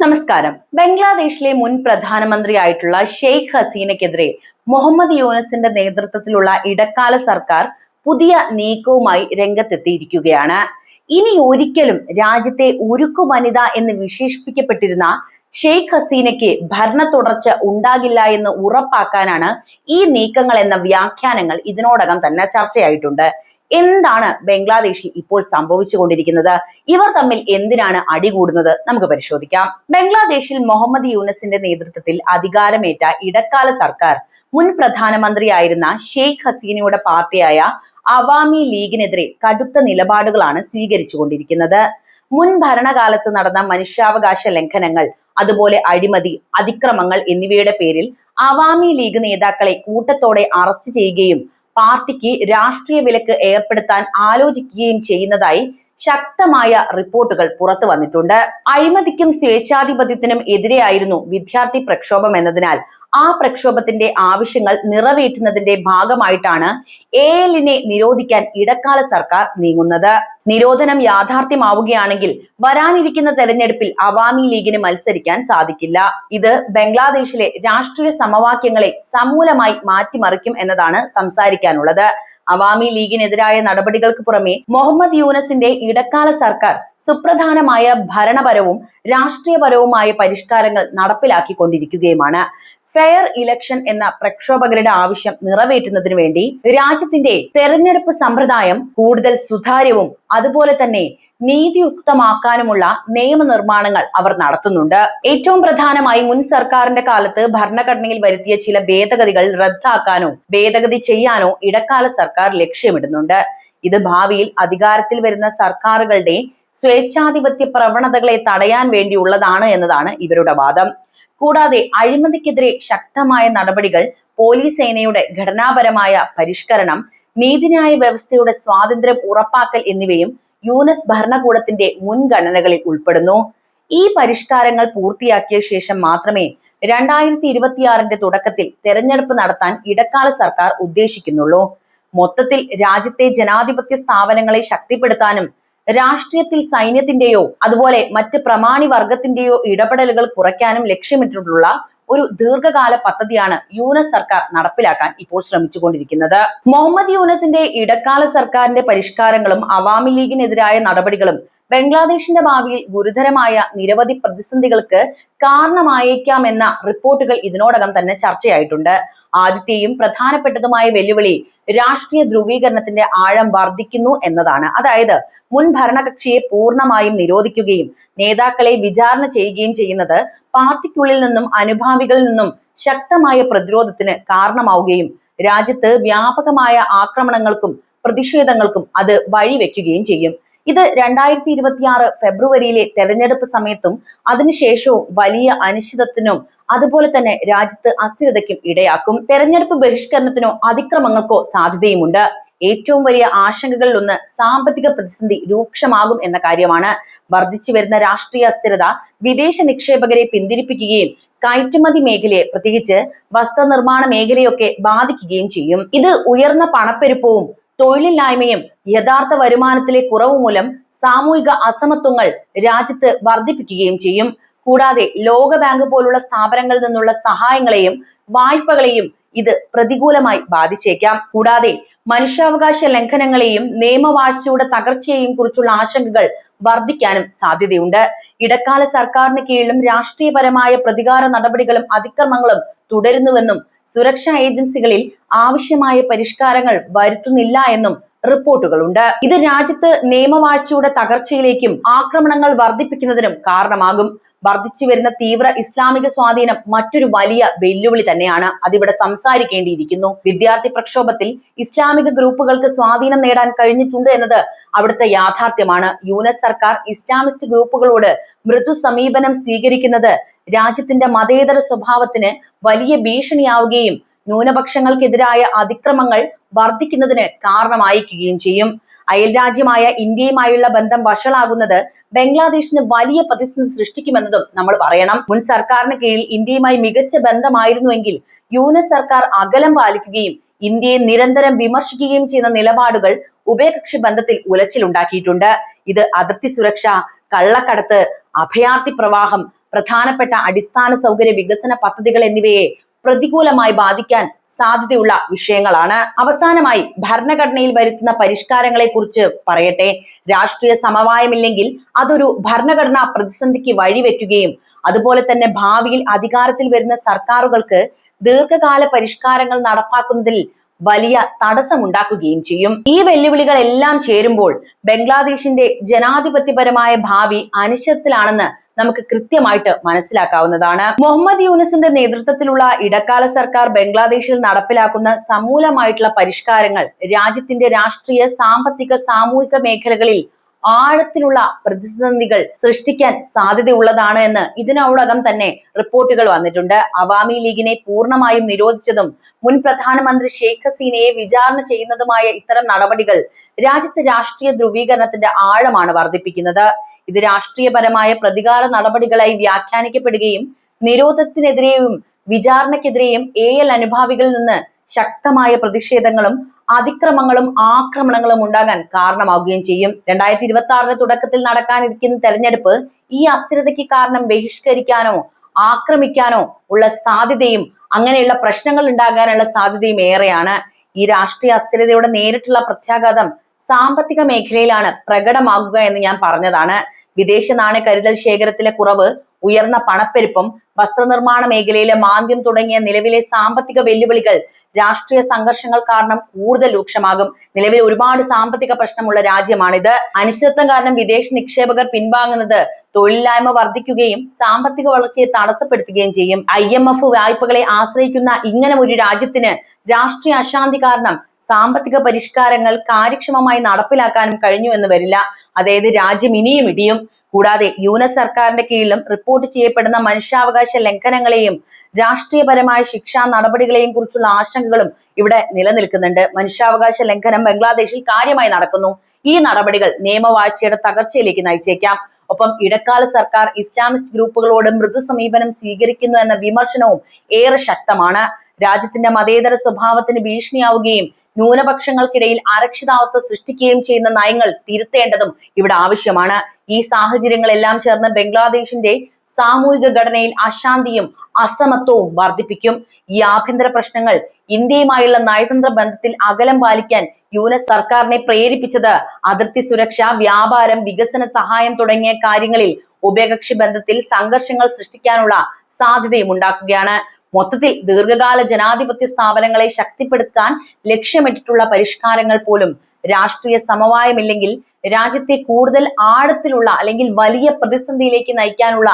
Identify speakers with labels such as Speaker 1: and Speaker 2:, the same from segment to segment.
Speaker 1: നമസ്കാരം. ബംഗ്ലാദേശിലെ മുൻ പ്രധാനമന്ത്രിയായിട്ടുള്ള ഷെയ്ഖ് ഹസീനയ്ക്കെതിരെ മുഹമ്മദ് യൂനസിന്റെ നേതൃത്വത്തിലുള്ള ഇടക്കാല സർക്കാർ പുതിയ നീക്കവുമായി രംഗത്തെത്തിയിരിക്കുകയാണ്. ഇനി ഒരിക്കലും രാജ്യത്തെ ഉരുക്കു വനിത എന്ന് വിശേഷിപ്പിക്കപ്പെട്ടിരുന്ന ഷെയ്ഖ് ഹസീനയ്ക്ക് ഭരണ തുടർച്ച ഉണ്ടാകില്ല എന്ന് ഉറപ്പാക്കാനാണ് ഈ നീക്കങ്ങൾ എന്ന വ്യാഖ്യാനങ്ങൾ ഇതിനോടകം തന്നെ ചർച്ചയായിട്ടുണ്ട്. എന്താണ് ബംഗ്ലാദേശിൽ ഇപ്പോൾ സംഭവിച്ചുകൊണ്ടിരിക്കുന്നത്? ഇവർ തമ്മിൽ എന്തിനാണ് അടികൂടുന്നത്? നമുക്ക് പരിശോധിക്കാം. ബംഗ്ലാദേശിൽ മുഹമ്മദ് യൂനസിന്റെ നേതൃത്വത്തിൽ അധികാരമേറ്റ ഇടക്കാല സർക്കാർ മുൻ പ്രധാനമന്ത്രിയായിരുന്ന ഷെയ്ഖ് ഹസീനയുടെ പാർട്ടിയായ അവാമി ലീഗിനെതിരെ കടുത്ത നിലപാടുകളാണ് സ്വീകരിച്ചുകൊണ്ടിരിക്കുന്നത്. മുൻ ഭരണകാലത്ത് നടന്ന മനുഷ്യാവകാശ ലംഘനങ്ങൾ, അതുപോലെ അഴിമതി, അതിക്രമങ്ങൾ എന്നിവയുടെ പേരിൽ അവാമി ലീഗ് നേതാക്കളെ കൂട്ടത്തോടെ അറസ്റ്റ് ചെയ്യുകയും പാർട്ടിക്ക് രാഷ്ട്രീയ വിലക്ക് ഏർപ്പെടുത്താൻ ആലോചിക്കുകയും ചെയ്യുന്നതായി ശക്തമായ റിപ്പോർട്ടുകൾ പുറത്തു വന്നിട്ടുണ്ട്. അഴിമതിക്കും സ്വേച്ഛാധിപത്യത്തിനും എതിരെയായിരുന്നു വിദ്യാർത്ഥി പ്രക്ഷോഭം എന്നതിനാൽ ആ പ്രക്ഷോഭത്തിന്റെ ആവശ്യങ്ങൾ നിറവേറ്റുന്നതിന്റെ ഭാഗമായിട്ടാണ് AL-നെ നിരോധിക്കാൻ ഇടക്കാല സർക്കാർ നീങ്ങുന്നത്. നിരോധനം യാഥാർത്ഥ്യമാവുകയാണെങ്കിൽ വരാനിരിക്കുന്ന തെരഞ്ഞെടുപ്പിൽ അവാമി ലീഗിന് മത്സരിക്കാൻ സാധിക്കില്ല. ഇത് ബംഗ്ലാദേശിലെ രാഷ്ട്രീയ സമവാക്യങ്ങളെ സമൂലമായി മാറ്റിമറിക്കും എന്നതാണ് സംസാരിക്കാനുള്ളത്. അവാമി ലീഗിനെതിരായ നടപടികൾക്ക് പുറമെ മുഹമ്മദ് യൂനസിന്റെ ഇടക്കാല സർക്കാർ സുപ്രധാനമായ ഭരണപരവും രാഷ്ട്രീയപരവുമായ പരിഷ്കാരങ്ങൾ നടപ്പിലാക്കിക്കൊണ്ടിരിക്കുകയുമാണ്. ഫെയർ ഇലക്ഷൻ എന്ന പ്രക്ഷോഭകരുടെ ആവശ്യം നിറവേറ്റുന്നതിന് വേണ്ടി രാജ്യത്തിന്റെ തെരഞ്ഞെടുപ്പ് സമ്പ്രദായം കൂടുതൽ സുതാര്യവും അതുപോലെ തന്നെ നീതിയുക്തമാക്കാനുമുള്ള നിയമനിർമ്മാണങ്ങൾ അവർ നടത്തുന്നുണ്ട്. ഏറ്റവും പ്രധാനമായി മുൻ സർക്കാരിന്റെ കാലത്ത് ഭരണഘടനയിൽ വരുത്തിയ ചില ഭേദഗതികൾ റദ്ദാക്കാനോ ഭേദഗതി ചെയ്യാനോ ഇടക്കാല സർക്കാർ ലക്ഷ്യമിടുന്നുണ്ട്. ഇത് ഭാവിയിൽ അധികാരത്തിൽ വരുന്ന സർക്കാരുകളുടെ സ്വേച്ഛാധിപത്യ പ്രവണതകളെ തടയാൻ വേണ്ടിയുള്ളതാണ് എന്നതാണ് ഇവരുടെ വാദം. കൂടാതെ അഴിമതിക്കെതിരെ ശക്തമായ നടപടികൾ, പോലീസ് സേനയുടെ ഘടനാപരമായ പരിഷ്കരണം, നീതിന്യായ വ്യവസ്ഥയുടെ സ്വാതന്ത്ര്യം ഉറപ്പാക്കൽ എന്നിവയും യൂനസ് ഭരണകൂടത്തിന്റെ മുൻഗണനകളിൽ ഉൾപ്പെടുന്നു. ഈ പരിഷ്കാരങ്ങൾ പൂർത്തിയാക്കിയ ശേഷം മാത്രമേ 2026 തുടക്കത്തിൽ തെരഞ്ഞെടുപ്പ് നടത്താൻ ഇടക്കാല സർക്കാർ ഉദ്ദേശിക്കുന്നുള്ളൂ. മൊത്തത്തിൽ രാജ്യത്തെ ജനാധിപത്യ സ്ഥാപനങ്ങളെ ശക്തിപ്പെടുത്താനും രാഷ്ട്രീയത്തിൽ സൈന്യത്തിന്റെയോ അതുപോലെ മറ്റ് പ്രമാണി വർഗത്തിന്റെയോ ഇടപെടലുകൾ കുറയ്ക്കാനും ലക്ഷ്യമിട്ടിട്ടുള്ള ഒരു ദീർഘകാല പദ്ധതിയാണ് യൂനസ് സർക്കാർ നടപ്പിലാക്കാൻ ഇപ്പോൾ ശ്രമിച്ചുകൊണ്ടിരിക്കുന്നത്. മുഹമ്മദ് യൂനസിന്റെ ഇടക്കാല സർക്കാരിന്റെ പരിഷ്കാരങ്ങളും അവാമി ലീഗിനെതിരായ നടപടികളും ബംഗ്ലാദേശിന്റെ ഭാവിയിൽ ഗുരുതരമായ നിരവധി പ്രതിസന്ധികൾക്ക് കാരണമായേക്കാമെന്ന റിപ്പോർട്ടുകൾ ഇതിനോടകം തന്നെ ചർച്ചയായിട്ടുണ്ട്. ആദ്യത്തെയും പ്രധാനപ്പെട്ടതുമായ വെല്ലുവിളി രാഷ്ട്രീയ ധ്രുവീകരണത്തിന്റെ ആഴം വർദ്ധിക്കുന്നു എന്നതാണ്. അതായത് മുൻ ഭരണകക്ഷിയെ പൂർണ്ണമായും നിരോധിക്കുകയും നേതാക്കളെ വിചാരണ ചെയ്യുകയും ചെയ്യുന്നത് പാർട്ടിക്കുള്ളിൽ നിന്നും അനുഭാവികളിൽ നിന്നും ശക്തമായ പ്രതിരോധത്തിന് കാരണമാവുകയും രാജ്യത്ത് വ്യാപകമായ ആക്രമണങ്ങൾക്കും പ്രതിഷേധങ്ങൾക്കും അത് വഴിവെക്കുകയും ചെയ്യും. ഇത് 2026 ഫെബ്രുവരിയിലെ തെരഞ്ഞെടുപ്പ് സമയത്തും അതിനുശേഷവും വലിയ അനിശ്ചിതത്വത്തിനും അതുപോലെ തന്നെ രാജ്യത്ത് അസ്ഥിരതയ്ക്കും ഇടയാക്കും. തെരഞ്ഞെടുപ്പ് ബഹിഷ്കരണത്തിനോ അതിക്രമങ്ങൾക്കോ സാധ്യതയുമുണ്ട്. ഏറ്റവും വലിയ ആശങ്കകളിൽ ഒന്ന് സാമ്പത്തിക പ്രതിസന്ധി രൂക്ഷമാകും എന്ന കാര്യമാണ്. വർദ്ധിച്ചു വരുന്ന രാഷ്ട്രീയ അസ്ഥിരത വിദേശ നിക്ഷേപകരെ പിന്തിരിപ്പിക്കുകയും കയറ്റുമതി മേഖലയെ, പ്രത്യേകിച്ച് വസ്ത്രനിർമ്മാണ മേഖലയൊക്കെ ബാധിക്കുകയും ചെയ്യും. ഇത് ഉയർന്ന പണപ്പെരുപ്പവും തൊഴിലില്ലായ്മയും യഥാർത്ഥ വരുമാനത്തിലെ കുറവ് മൂലം സാമൂഹിക അസമത്വങ്ങൾ രാജ്യത്ത് വർദ്ധിപ്പിക്കുകയും ചെയ്യും. കൂടാതെ ലോകബാങ്ക് പോലുള്ള സ്ഥാപനങ്ങളിൽ നിന്നുള്ള സഹായങ്ങളെയും വായ്പകളെയും ഇത് പ്രതികൂലമായി ബാധിച്ചേക്കാം. കൂടാതെ മനുഷ്യാവകാശ ലംഘനങ്ങളെയും നിയമവാഴ്ചയുടെ തകർച്ചയെയും കുറിച്ചുള്ള ആശങ്കകൾ വർദ്ധിക്കാനും സാധ്യതയുണ്ട്. ഇടക്കാല സർക്കാരിന് കീഴിലും രാഷ്ട്രീയപരമായ പ്രതികാര നടപടികളും അതിക്രമങ്ങളും തുടരുന്നുവെന്നും സുരക്ഷാ ഏജൻസികളിൽ ആവശ്യമായ പരിഷ്കാരങ്ങൾ വരുത്തുന്നില്ല എന്നും റിപ്പോർട്ടുകളുണ്ട്. ഇത് രാജ്യത്ത് നിയമവാഴ്ചയുടെ തകർച്ചയിലേക്കും ആക്രമണങ്ങൾ വർദ്ധിപ്പിക്കുന്നതിനും കാരണമാകും. വർദ്ധിച്ചു വരുന്ന തീവ്ര ഇസ്ലാമിക സ്വാധീനം മറ്റൊരു വലിയ വെല്ലുവിളി തന്നെയാണ്. അതിവിടെ സംസാരിക്കേണ്ടിയിരിക്കുന്നു. വിദ്യാർത്ഥി പ്രക്ഷോഭത്തിൽ ഇസ്ലാമിക ഗ്രൂപ്പുകൾക്ക് സ്വാധീനം നേടാൻ കഴിഞ്ഞിട്ടുണ്ട് എന്നത് അവിടുത്തെ യാഥാർത്ഥ്യമാണ്. യൂനസ് സർക്കാർ ഇസ്ലാമിസ്റ്റ് ഗ്രൂപ്പുകളോട് മൃദു സമീപനം സ്വീകരിക്കുന്നത് രാജ്യത്തിന്റെ മതേതര സ്വഭാവത്തിന് വലിയ ഭീഷണിയാവുകയും ന്യൂനപക്ഷങ്ങൾക്കെതിരായ അതിക്രമങ്ങൾ വർദ്ധിക്കുന്നതിന് കാരണമായിരിക്കുകയും ചെയ്യും. അയൽരാജ്യമായ ഇന്ത്യയുമായുള്ള ബന്ധം വഷളാകുന്നത് ബംഗ്ലാദേശിന് വലിയ പ്രതിസന്ധി സൃഷ്ടിക്കുമെന്നതും നമ്മൾ പറയണം. മുൻ സർക്കാരിന് കീഴിൽ ഇന്ത്യയുമായി മികച്ച ബന്ധമായിരുന്നുവെങ്കിൽ യൂനസ് സർക്കാർ അകലം പാലിക്കുകയും ഇന്ത്യയെ നിരന്തരം വിമർശിക്കുകയും ചെയ്യുന്ന നിലപാടുകൾ ഉഭയകക്ഷി ബന്ധത്തിൽ ഉലച്ചിലുണ്ടാക്കിയിട്ടുണ്ട്. ഇത് അതിർത്തി സുരക്ഷ, കള്ളക്കടത്ത്, അഭയാർത്ഥി പ്രവാഹം, പ്രധാനപ്പെട്ട അടിസ്ഥാന സൗകര്യ വികസന പദ്ധതികൾ എന്നിവയെ പ്രതികൂലമായി ബാധിക്കാൻ സാധ്യതയുള്ള വിഷയങ്ങളാണ്. അവസാനമായി ഭരണഘടനയിൽ വരുത്തുന്ന പരിഷ്കാരങ്ങളെ കുറിച്ച് പറയട്ടെ. രാഷ്ട്രീയ സമവായമില്ലെങ്കിൽ അതൊരു ഭരണഘടനാ പ്രതിസന്ധിക്ക് വഴിവെക്കുകയും അതുപോലെ തന്നെ ഭാവിയിൽ അധികാരത്തിൽ വരുന്ന സർക്കാരുകൾക്ക് ദീർഘകാല പരിഷ്കാരങ്ങൾ നടപ്പാക്കുന്നതിൽ വലിയ തടസ്സമുണ്ടാക്കുകയും ചെയ്യും. ഈ വെല്ലുവിളികളെല്ലാം ചേരുമ്പോൾ ബംഗ്ലാദേശിന്റെ ജനാധിപത്യപരമായ ഭാവി അനിശ്ചിതത്തിലാണെന്ന് നമുക്ക് കൃത്യമായിട്ട് മനസ്സിലാക്കാവുന്നതാണ്. മുഹമ്മദ് യൂനസിന്റെ നേതൃത്വത്തിലുള്ള ഇടക്കാല സർക്കാർ ബംഗ്ലാദേശിൽ നടപ്പിലാക്കുന്ന സമൂലമായിട്ടുള്ള പരിഷ്കാരങ്ങൾ രാജ്യത്തിന്റെ രാഷ്ട്രീയ, സാമ്പത്തിക, സാമൂഹിക മേഖലകളിൽ ആഴത്തിലുള്ള പ്രതിസന്ധികൾ സൃഷ്ടിക്കാൻ സാധ്യതയുള്ളതാണ് എന്ന് ഇതിനോടകം തന്നെ റിപ്പോർട്ടുകൾ വന്നിട്ടുണ്ട്. അവാമി ലീഗിനെ പൂർണ്ണമായും നിരോധിച്ചതും മുൻ പ്രധാനമന്ത്രി ഷെയ്ഖ് ഹസീനയെ വിചാരണ ചെയ്യുന്നതുമായ ഇത്തരം നടപടികൾ രാജ്യത്തെ രാഷ്ട്രീയ ധ്രുവീകരണത്തിന്റെ ആഴമാണ് വർദ്ധിപ്പിക്കുന്നത്. ഇത് രാഷ്ട്രീയപരമായ പ്രതികാര നടപടികളായി വ്യാഖ്യാനിക്കപ്പെടുകയും നിരോധനത്തിനെതിരെയും വിചാരണക്കെതിരെയും AL അനുഭാവികളിൽ നിന്ന് ശക്തമായ പ്രതിഷേധങ്ങളും അതിക്രമങ്ങളും ആക്രമണങ്ങളും ഉണ്ടാകാൻ കാരണമാവുകയും ചെയ്യും. 2026 തുടക്കത്തിൽ നടക്കാനിരിക്കുന്ന തെരഞ്ഞെടുപ്പ് ഈ അസ്ഥിരതയ്ക്ക് കാരണം ബഹിഷ്കരിക്കാനോ ആക്രമിക്കാനോ ഉള്ള സാധ്യതയും അങ്ങനെയുള്ള പ്രശ്നങ്ങൾ ഉണ്ടാകാനുള്ള സാധ്യതയും ഏറെയാണ്. ഈ രാഷ്ട്രീയ അസ്ഥിരതയുടെ നേരിട്ടുള്ള പ്രത്യാഘാതം സാമ്പത്തിക മേഖലയിലാണ് പ്രകടമാകുക എന്ന് ഞാൻ പറഞ്ഞതാണ്. വിദേശ നാണയ കരുതൽ ശേഖരത്തിലെ കുറവ്, ഉയർന്ന പണപ്പെരുപ്പം, വസ്ത്രനിർമ്മാണ മേഖലയിലെ മാന്ദ്യം തുടങ്ങിയ നിലവിലെ സാമ്പത്തിക വെല്ലുവിളികൾ രാഷ്ട്രീയ സംഘർഷങ്ങൾ കാരണം കൂടുതൽ രൂക്ഷമാകും. നിലവിൽ ഒരുപാട് സാമ്പത്തിക പ്രശ്നമുള്ള രാജ്യമാണിത്. അനിശ്ചിതത്വം കാരണം വിദേശ നിക്ഷേപകർ പിൻവാങ്ങുന്നത് തൊഴിലില്ലായ്മ വർദ്ധിക്കുകയും സാമ്പത്തിക വളർച്ചയെ തടസ്സപ്പെടുത്തുകയും ചെയ്യും. IMF വായ്പകളെ ആശ്രയിക്കുന്ന ഇങ്ങനെ ഒരു രാജ്യത്തിന് രാഷ്ട്രീയ അശാന്തി കാരണം സാമ്പത്തിക പരിഷ്കാരങ്ങൾ കാര്യക്ഷമമായി നടപ്പിലാക്കാനും കഴിഞ്ഞു എന്ന് വരില്ല. അതായത് രാജ്യം ഇനിയും ഇടിയും. കൂടാതെ യൂനസ് സർക്കാരിന്റെ കീഴിലും റിപ്പോർട്ട് ചെയ്യപ്പെടുന്ന മനുഷ്യാവകാശ ലംഘനങ്ങളെയും രാഷ്ട്രീയപരമായ ശിക്ഷാ നടപടികളെയും കുറിച്ചുള്ള ആശങ്കകളും ഇവിടെ നിലനിൽക്കുന്നുണ്ട്. മനുഷ്യാവകാശ ലംഘനം ബംഗ്ലാദേശിൽ കാര്യമായി നടക്കുന്നു. ഈ നടപടികൾ നിയമവാഴ്ചയുടെ തകർച്ചയിലേക്ക് നയിച്ചേക്കാം. ഒപ്പം ഇടക്കാല സർക്കാർ ഇസ്ലാമിസ്റ്റ് ഗ്രൂപ്പുകളോട് മൃദു സമീപനം സ്വീകരിക്കുന്നു എന്ന വിമർശനവും ഏറെ ശക്തമാണ്. രാജ്യത്തിന്റെ മതേതര സ്വഭാവത്തിന് ഭീഷണിയാവുകയും ന്യൂനപക്ഷങ്ങൾക്കിടയിൽ അരക്ഷിതാവസ്ഥ സൃഷ്ടിക്കുകയും ചെയ്യുന്ന നയങ്ങൾ തിരുത്തേണ്ടതും ഇവിടെ ആവശ്യമാണ്. ഈ സാഹചര്യങ്ങളെല്ലാം ചേർന്ന് ബംഗ്ലാദേശിന്റെ സാമൂഹിക ഘടനയിൽ അശാന്തിയും അസമത്വവും വർദ്ധിപ്പിക്കും. ഈ ആഭ്യന്തര പ്രശ്നങ്ങൾ ഇന്ത്യയുമായുള്ള നയതന്ത്ര ബന്ധത്തിൽ അകലം പാലിക്കാൻ യൂനസ് സർക്കാരിനെ പ്രേരിപ്പിച്ചത് അതിർത്തി സുരക്ഷ, വ്യാപാരം, വികസന സഹായം തുടങ്ങിയ കാര്യങ്ങളിൽ ഉഭയകക്ഷി ബന്ധത്തിൽ സംഘർഷങ്ങൾ സൃഷ്ടിക്കാനുള്ള സാധ്യതയും ഉണ്ടാക്കുകയാണ്. മൊത്തത്തിൽ ദീർഘകാല ജനാധിപത്യ സ്ഥാപനങ്ങളെ ശക്തിപ്പെടുത്താൻ ലക്ഷ്യമിട്ടിട്ടുള്ള പരിഷ്കാരങ്ങൾ പോലും രാഷ്ട്രീയ സമവായമില്ലെങ്കിൽ രാജ്യത്തെ കൂടുതൽ ആഴത്തിലുള്ള അല്ലെങ്കിൽ വലിയ പ്രതിസന്ധിയിലേക്ക് നയിക്കാനുള്ള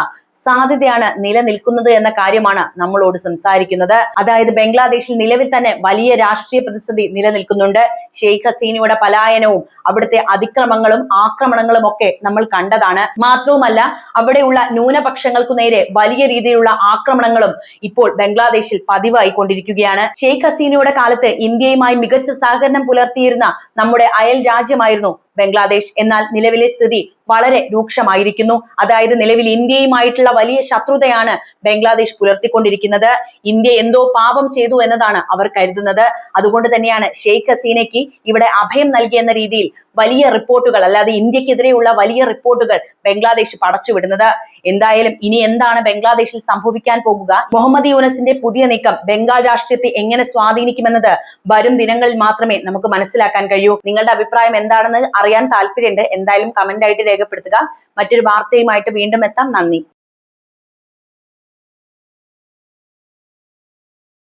Speaker 1: സാധ്യതയാണ് നിലനിൽക്കുന്നത് എന്ന കാര്യമാണ് നമ്മളോട് സംസാരിക്കുന്നത്. അതായത് ബംഗ്ലാദേശിൽ നിലവിൽ തന്നെ വലിയ രാഷ്ട്രീയ പ്രതിസന്ധി നിലനിൽക്കുന്നുണ്ട്. ഷെയ്ഖ് ഹസീനയുടെ പലായനവും അവിടുത്തെ അതിക്രമങ്ങളും ആക്രമണങ്ങളും ഒക്കെ നമ്മൾ കണ്ടതാണ്. മാത്രവുമല്ല അവിടെയുള്ള ന്യൂനപക്ഷങ്ങൾക്കു നേരെ വലിയ രീതിയിലുള്ള ആക്രമണങ്ങളും ഇപ്പോൾ ബംഗ്ലാദേശിൽ പതിവായി കൊണ്ടിരിക്കുകയാണ്. ഷെയ്ഖ് ഹസീനയുടെ കാലത്ത് ഇന്ത്യയുമായി മികച്ച സഹകരണം പുലർത്തിയിരുന്ന നമ്മുടെ അയൽ രാജ്യമായിരുന്നു ബംഗ്ലാദേശ്. എന്നാൽ നിലവിലെ സ്ഥിതി വളരെ രൂക്ഷമായിരിക്കുന്നു. അതായത് നിലവിൽ ഇന്ത്യയുമായിട്ടുള്ള വലിയ ശത്രുതയാണ് ബംഗ്ലാദേശ് പുലർത്തിക്കൊണ്ടിരിക്കുന്നത്. ഇന്ത്യ എന്തോ പാപം ചെയ്തു എന്നതാണ് അവർ കരുതുന്നത്. അതുകൊണ്ട് തന്നെയാണ് ഷെയ്ഖ് ഹസീനയ്ക്ക് ഇവിടെ അഭയം നൽകിയെന്ന രീതിയിൽ വലിയ റിപ്പോർട്ടുകൾ, അല്ലാതെ ഇന്ത്യക്കെതിരെയുള്ള വലിയ റിപ്പോർട്ടുകൾ ബംഗ്ലാദേശ് പടച്ചുവിടുന്നത്. എന്തായാലും ഇനി എന്താണ് ബംഗ്ലാദേശിൽ സംഭവിക്കാൻ പോകുക, മുഹമ്മദ് യൂനസിന്റെ പുതിയ നീക്കം ബംഗാൾ രാഷ്ട്രീയത്തെ എങ്ങനെ സ്വാധീനിക്കുമെന്നത് വരും ദിനങ്ങളിൽ മാത്രമേ നമുക്ക് മനസ്സിലാക്കാൻ കഴിയൂ. നിങ്ങളുടെ അഭിപ്രായം എന്താണെന്ന് അറിയാൻ താല്പര്യമുണ്ട്. എന്തായാലും കമന്റ് ആയിട്ട് രേഖപ്പെടുത്തുക. മറ്റൊരു വാർത്തയുമായിട്ട് വീണ്ടും എത്താം. നന്ദി.